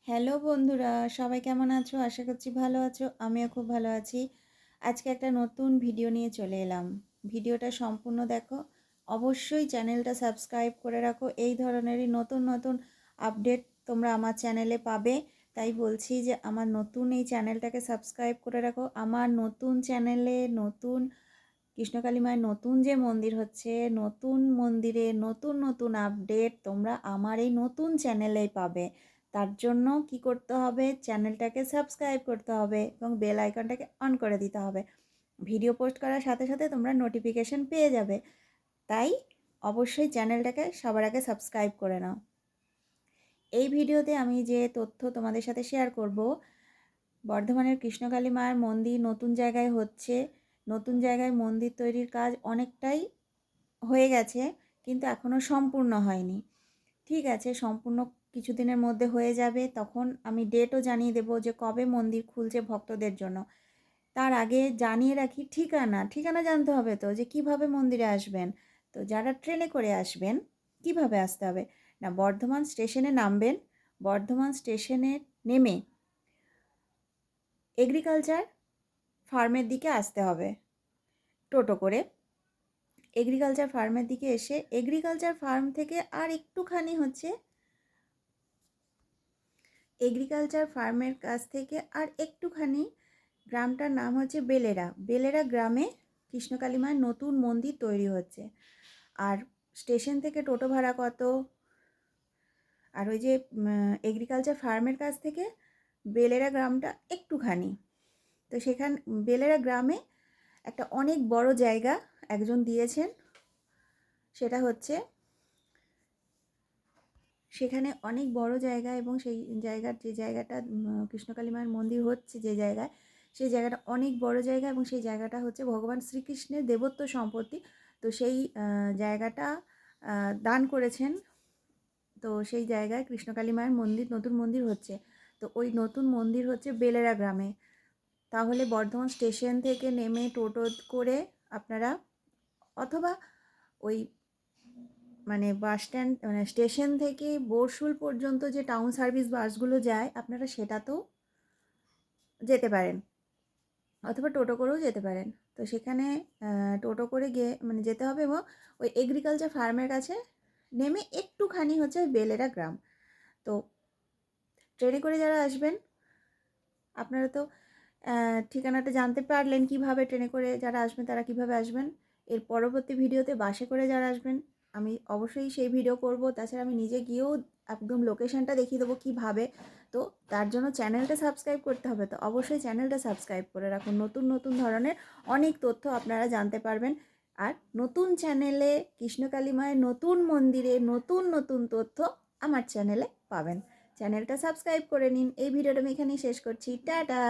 Hello বন্ধুরা, সবাই কেমন আছো? আশা করছি ভালো আছো। আমিও খুব ভালো আছি। আজকে একটা নতুন ভিডিও নিয়ে চলে এলাম। ভিডিওটা সম্পূর্ণ দেখো। অবশ্যই চ্যানেলটা সাবস্ক্রাইব করে রাখো। এই ধরনেরই নতুন নতুন আপডেট তোমরা আমার চ্যানেলে পাবে। তাই বলছি যে আমার নতুন এই চ্যানেলটাকে সাবস্ক্রাইব করে রাখো। আমার নতুন চ্যানেলে নতুন কৃষ্ণকালী মায়ের নতুন যে মন্দির হচ্ছে, নতুন মন্দিরে নতুন নতুন আপডেট তোমরা আমার এই নতুন চ্যানেলেই পাবে। তার জন্য কি করতে হবে? চ্যানেলটাকে সাবস্ক্রাইব করতে হবে এবং বেল আইকনটাকে অন করে দিতে হবে। ভিডিও পোস্ট করার সাথে সাথে তোমরা নোটিফিকেশন পেয়ে যাবে। তাই অবশ্যই চ্যানেলটাকে সবার আগে সাবস্ক্রাইব করে নাও। এই ভিডিওতে আমি যে তথ্য তোমাদের সাথে শেয়ার করব, বর্ধমানের কৃষ্ণকালী মায়ের মন্দির নতুন জায়গায় হচ্ছে। নতুন জায়গায় মন্দির তৈরির কাজ অনেকটাই হয়ে গেছে, কিন্তু এখনও সম্পূর্ণ হয়নি। ঠিক আছে, সম্পূর্ণ কিছুদিনের মধ্যে হয়ে যাবে। তখন আমি ডেটও জানিয়ে দেবো যে কবে মন্দির খুলছে ভক্তদের জন্য। তার আগে জানিয়ে রাখি ঠিকানা জানতে হবে তো, যে কিভাবে মন্দিরে আসবেন। তো যারা ট্রেনে করে আসবেন, কিভাবে আসতে হবে না, বর্ধমান স্টেশনে নামবেন। বর্ধমান স্টেশনে নেমে এগ্রিকালচার ফার্মের দিকে আসতে হবে টোটো করে। এগ্রিকালচার ফার্মের দিকে এসে এগ্রিকালচার ফার্ম থেকে আর একটুখানি হচ্ছে, এগ্রিকালচার ফার্মের কাছ থেকে আর একটুখানি গ্রামটার নাম হচ্ছে বেলেরা। বেলেরা গ্রামে কৃষ্ণকালী মায়ের নতুন মন্দির তৈরি হচ্ছে। আর স্টেশন থেকে টোটো ভাড়া কত, আর ওই যে এগ্রিকালচার ফার্মের কাছ থেকে বেলেরা গ্রামটা একটুখানি। তো বেলেরা গ্রামে একটা অনেক বড় জায়গা একজন দিয়েছেন। সেটা হচ্ছে, সেখানে অনেক বড় জায়গা এবং সেই যে জায়গাটা কৃষ্ণকালী মায়ের মন্দির হচ্ছে যে জায়গায়, সেই জায়গাটা অনেক বড় জায়গা এবং সেই জায়গাটা হচ্ছে ভগবান শ্রীকৃষ্ণের দেবত্ব সম্পত্তি। তো সেই জায়গাটা দান করেছেন। তো সেই জায়গায় কৃষ্ণকালী মায়ের মন্দির, নতুন মন্দির হচ্ছে। তো ওই নতুন মন্দির হচ্ছে বেলেরা গ্রামে। তাহলে বর্ধমান স্টেশন থেকে নেমে টোটো করে আপনারা, অথবা ওই বাস স্ট্যান্ড স্টেশন থেকে বোরশুল পর্যন্ত যে টাউন সার্ভিস বাসগুলো যায়, আপনারা সেটাতেও যেতে পারেন, অথবা টোটো করেও যেতে পারেন। তো সেখানে টোটো করে গিয়ে যেতে হবে এবং ওই এগ্রিকালচার ফার্মের কাছে নেমে একটুখানি হচ্ছে বেলেরা গ্রাম। তো ট্রেনে করে যারা আসবেন, আপনারা তো ঠিকানাটা জানতে পারলেন কিভাবে ট্রেনে করে যারা আসবেন তারা কিভাবে আসবেন। এর পরবর্তী ভিডিওতে বাসে করে যারা আসবেন, আমি অবশ্যই সেই ভিডিও করব। তাছাড়া আমি নিজে গিয়েও একদম লোকেশনটা দেখিয়ে দেবো কীভাবে। তো তার জন্য চ্যানেলটা সাবস্ক্রাইব করতে হবে। তো অবশ্যই চ্যানেলটা সাবস্ক্রাইব করে রাখুন। নতুন নতুন ধরনের অনেক তথ্য আপনারা জানতে পারবেন। আর নতুন চ্যানেলে কৃষ্ণকালী মায়ের নতুন মন্দিরে নতুন নতুন তথ্য আমার চ্যানেলে পাবেন। চ্যানেলটা সাবস্ক্রাইব করে নিন। এই ভিডিওটা আমি এখানেই শেষ করছি। টাটা।